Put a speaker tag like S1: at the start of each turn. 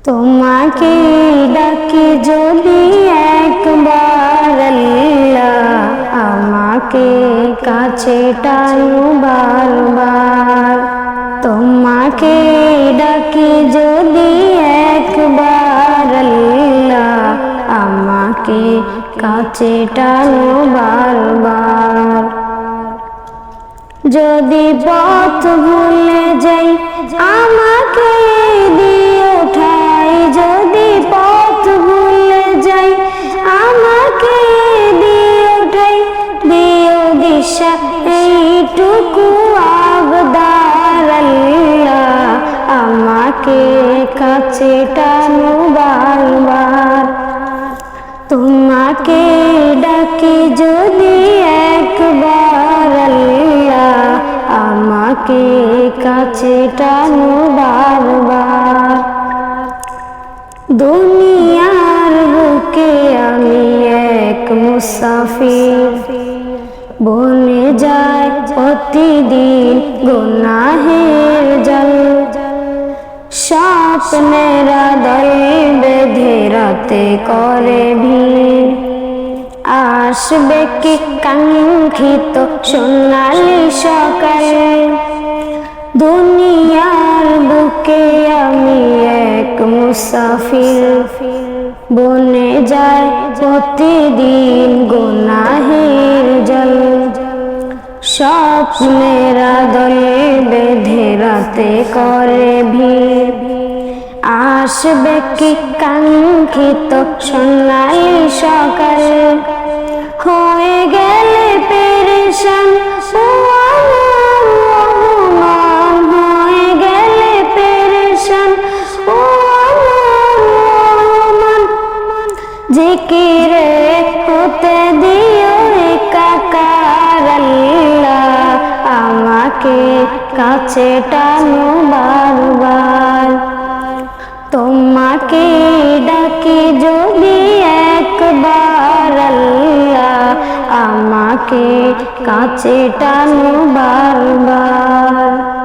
S1: তোমাকে ডাকি যদি একবার আল্লাহ, আমাকে কাছে টানো বারবার। তোমাকে ডাকি যদি একবার আল্লাহ, আমাকে কাছে টানো বারবার। যদি পথ ভুলে যাই আমাকে দিও ঠাই, যদি পথ ভুলে যাই আমাকে দিও ঠাই, দিও দিশা এইটুকু আবদার আল্লাহ, আমাকে কাছে টানো বারবার। তোমাকে ডাকি যদি একবার আল্লাহ, আমাকে কাছে টানো বারবার। দুনিয়ার বুকে আমি এক মুসাফির, বনে যায় প্রতিদিন গুনাহের জল। স্বপ্নেরা দল বেঁধে রাতে করে ভিড়, আসবে কি কাঙ্ক্ষিত সোনালি সকাল। দুনিয়ার বুকে আমি এক মুসাফির, বনে যায় প্রতিদিন গুনাহের জল। স্বপ্নেরা দল বেঁধে রাতে করে ভিড়, আসবে কি কাঙ্ক্ষিত সোনালি সকাল। হয়ে গেলে পেরেশান ও আমার রহমান, হয়ে গেলে পেরেশান ও আমার রহমান। জিকিরে হতে দিও একাকার আল্লাহ, আমাকে কাছে টানো বারবার। তোমাকে ডাকি যদি একবার আল্লাহ, আমাকে কাছে টানো বারবার।